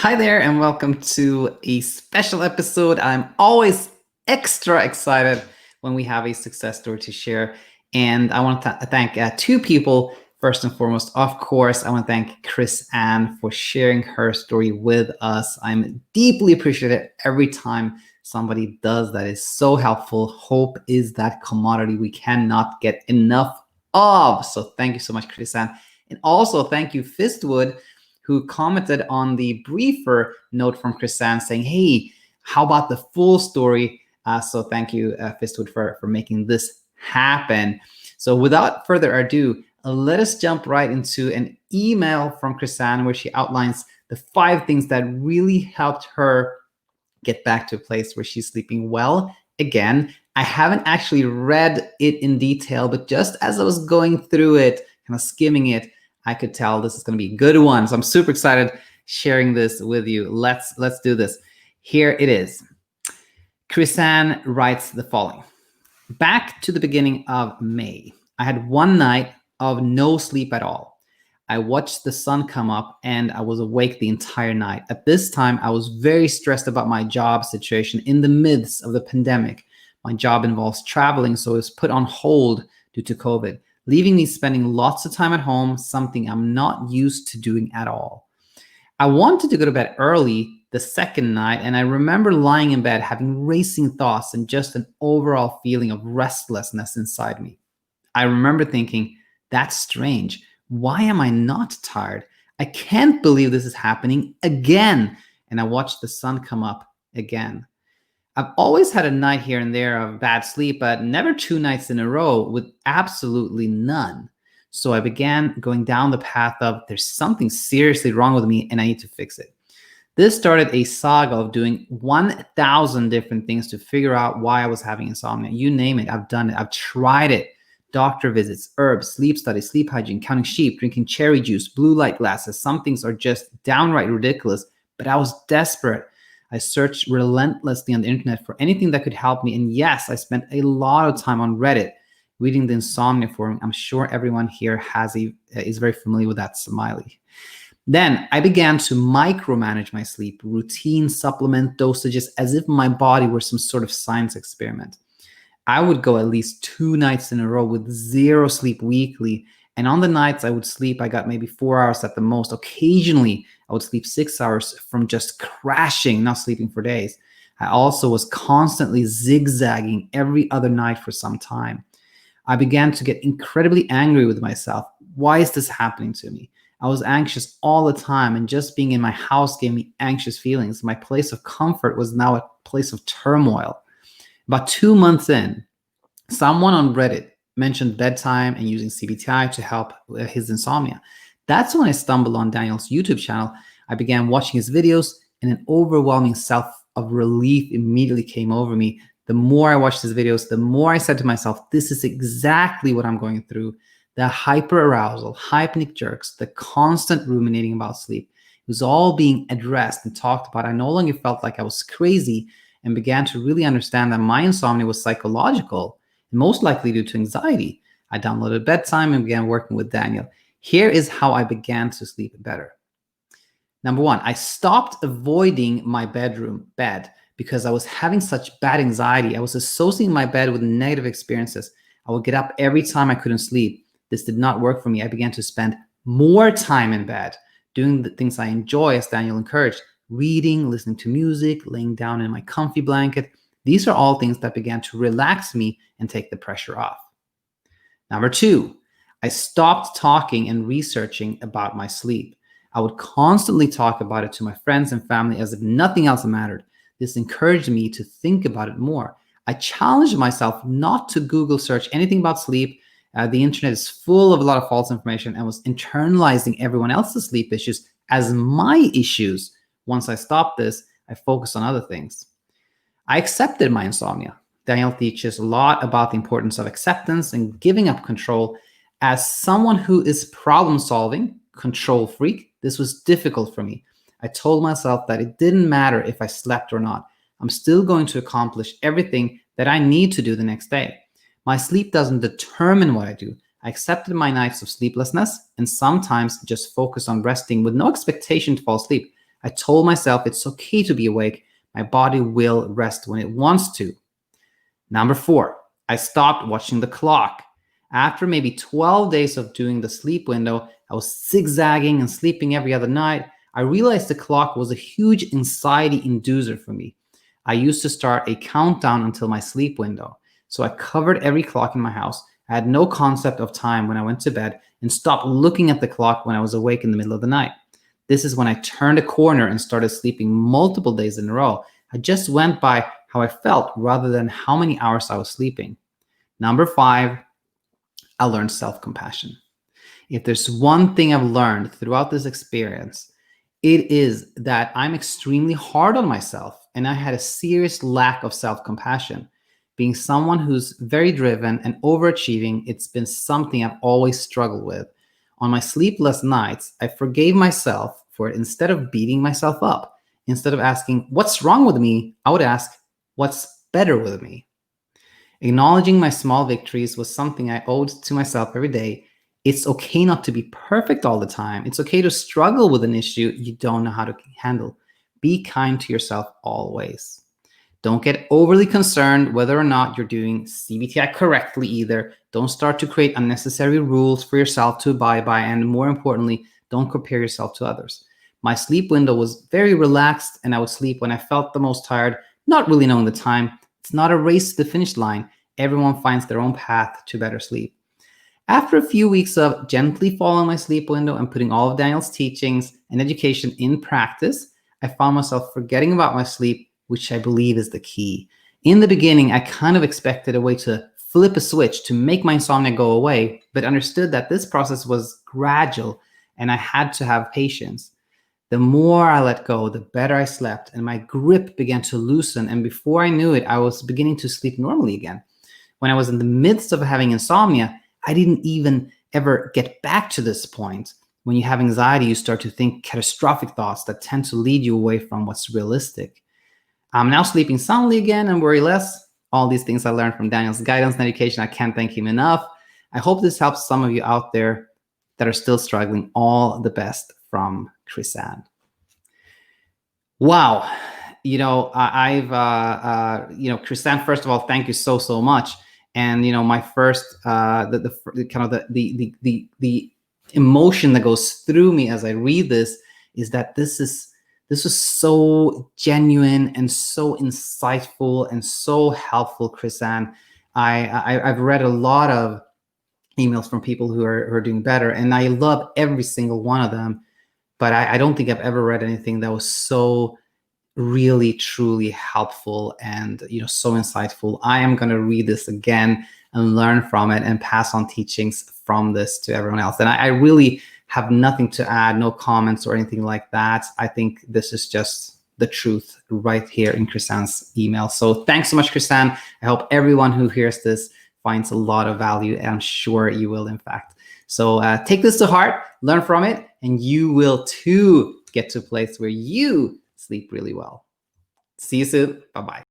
Hi there, and welcome to a special episode. I'm always extra excited when we have a success story to share. And I want to thank two people. First and foremost, of course, I want to thank Chrisanne for sharing her story with us. I'm deeply appreciative every time somebody does that. It's so helpful. Hope is that commodity we cannot get enough of. So thank you so much, Chrisanne. And also thank you, Fistwood, who commented on the briefer note from Chrisanne saying, hey, how about the full story? So thank you, Fistwood, for making this happen. So without further ado, let us jump right into an email from Chrisanne where she outlines the 5 things that really helped her get back to a place where she's sleeping well again. I haven't actually read it in detail, but just as I was going through it, kind of skimming it, I could tell this is going to be a good one. So I'm super excited sharing this with you. Let's do this. Here it is. Chrisanne writes the following. Back to the beginning of May, I had one night of no sleep at all. I watched the sun come up and I was awake the entire night. At this time, I was very stressed about my job situation in the midst of the pandemic. My job involves traveling, so it was put on hold due to COVID, leaving me spending lots of time at home, something I'm not used to doing at all. I wanted to go to bed early the second night, and I remember lying in bed having racing thoughts and just an overall feeling of restlessness inside me. I remember thinking, that's strange. Why am I not tired? I can't believe this is happening again. And I watched the sun come up again. I've always had a night here and there of bad sleep, but never 2 nights in a row with absolutely none. So I began going down the path of there's something seriously wrong with me and I need to fix it. This started a saga of doing 1,000 different things to figure out why I was having insomnia. You name it, I've done it. I've tried it. Doctor visits, herbs, sleep studies, sleep hygiene, counting sheep, drinking cherry juice, blue light glasses. Some things are just downright ridiculous, but I was desperate. I searched relentlessly on the internet for anything that could help me. And yes, I spent a lot of time on Reddit reading the Insomnia forum. I'm sure everyone here is very familiar with that smiley. Then I began to micromanage my sleep, routine, supplement dosages, as if my body were some sort of science experiment. I would go at least 2 nights in a row with 0 sleep weekly. And on the nights I would sleep, I got maybe 4 hours at the most. Occasionally, I would sleep 6 hours from just crashing, not sleeping for days. I also was constantly zigzagging every other night for some time. I began to get incredibly angry with myself. Why is this happening to me? I was anxious all the time, and just being in my house gave me anxious feelings. My place of comfort was now a place of turmoil. About 2 months in, someone on Reddit mentioned BedTyme and using CBT-I to help his insomnia. That's when I stumbled on Daniel's YouTube channel. I began watching his videos, and an overwhelming sense of relief immediately came over me. The more I watched his videos, the more I said to myself, this is exactly what I'm going through. The hyperarousal, hypnic jerks, the constant ruminating about sleep. It was all being addressed and talked about. I no longer felt like I was crazy and began to really understand that my insomnia was psychological and most likely due to anxiety. I downloaded BedTyme and began working with Daniel. Here is how I began to sleep better. Number 1, I stopped avoiding my bed because I was having such bad anxiety. I was associating my bed with negative experiences. I would get up every time I couldn't sleep. This did not work for me. I began to spend more time in bed, doing the things I enjoy, as Daniel encouraged, reading, listening to music, laying down in my comfy blanket. These are all things that began to relax me and take the pressure off. Number 2, I stopped talking and researching about my sleep. I would constantly talk about it to my friends and family as if nothing else mattered. This encouraged me to think about it more. I challenged myself not to Google search anything about sleep. The internet is full of a lot of false information, and was internalizing everyone else's sleep issues as my issues. Once I stopped this, I focused on other things. I accepted my insomnia. Daniel teaches a lot about the importance of acceptance and giving up control. As someone who is problem-solving, control freak, this was difficult for me. I told myself that it didn't matter if I slept or not. I'm still going to accomplish everything that I need to do the next day. My sleep doesn't determine what I do. I accepted my nights of sleeplessness and sometimes just focused on resting with no expectation to fall asleep. I told myself it's okay to be awake. My body will rest when it wants to. Number 4, I stopped watching the clock. After maybe 12 days of doing the sleep window, I was zigzagging and sleeping every other night. I realized the clock was a huge anxiety inducer for me. I used to start a countdown until my sleep window. So I covered every clock in my house. I had no concept of time when I went to bed and stopped looking at the clock when I was awake in the middle of the night. This is when I turned a corner and started sleeping multiple days in a row. I just went by how I felt rather than how many hours I was sleeping. Number 5, I learned self-compassion. If there's one thing I've learned throughout this experience, it is that I'm extremely hard on myself, and I had a serious lack of self-compassion. Being someone who's very driven and overachieving, it's been something I've always struggled with. On my sleepless nights, I forgave myself for it instead of beating myself up. Instead of asking, what's wrong with me? I would ask, what's better with me? Acknowledging my small victories was something I owed to myself every day. It's okay not to be perfect all the time. It's okay to struggle with an issue you don't know how to handle. Be kind to yourself always. Don't get overly concerned whether or not you're doing CBT-I correctly either. Don't start to create unnecessary rules for yourself to abide by. And more importantly, don't compare yourself to others. My sleep window was very relaxed, and I would sleep when I felt the most tired, not really knowing the time. It's not a race to the finish line. Everyone finds their own path to better sleep. After a few weeks of gently following my sleep window and putting all of Daniel's teachings and education in practice, I found myself forgetting about my sleep, which I believe is the key. In the beginning, I kind of expected a way to flip a switch to make my insomnia go away, but understood that this process was gradual and I had to have patience. The more I let go, the better I slept, and my grip began to loosen. And before I knew it, I was beginning to sleep normally again. When I was in the midst of having insomnia, I didn't even ever get back to this point. When you have anxiety, you start to think catastrophic thoughts that tend to lead you away from what's realistic. I'm now sleeping soundly again and worry less. All these things I learned from Daniel's guidance and education, I can't thank him enough. I hope this helps some of you out there that are still struggling. All the best from Chrisanne. Wow. Chrisanne, first of all, thank you so much. And, my first, the emotion that goes through me as I read this is that this is so genuine and so insightful and so helpful, Chrisanne. I've read a lot of emails from people who are doing better, and I love every single one of them. But I don't think I've ever read anything that was so really, truly helpful and so insightful. I am going to read this again and learn from it and pass on teachings from this to everyone else. And I really have nothing to add, no comments or anything like that. I think this is just the truth right here in Chrisanne's email. So thanks so much, Chrisanne. I hope everyone who hears this finds a lot of value, and I'm sure you will, in fact. So take this to heart, learn from it, and you will too get to a place where you sleep really well. See you soon. Bye-bye.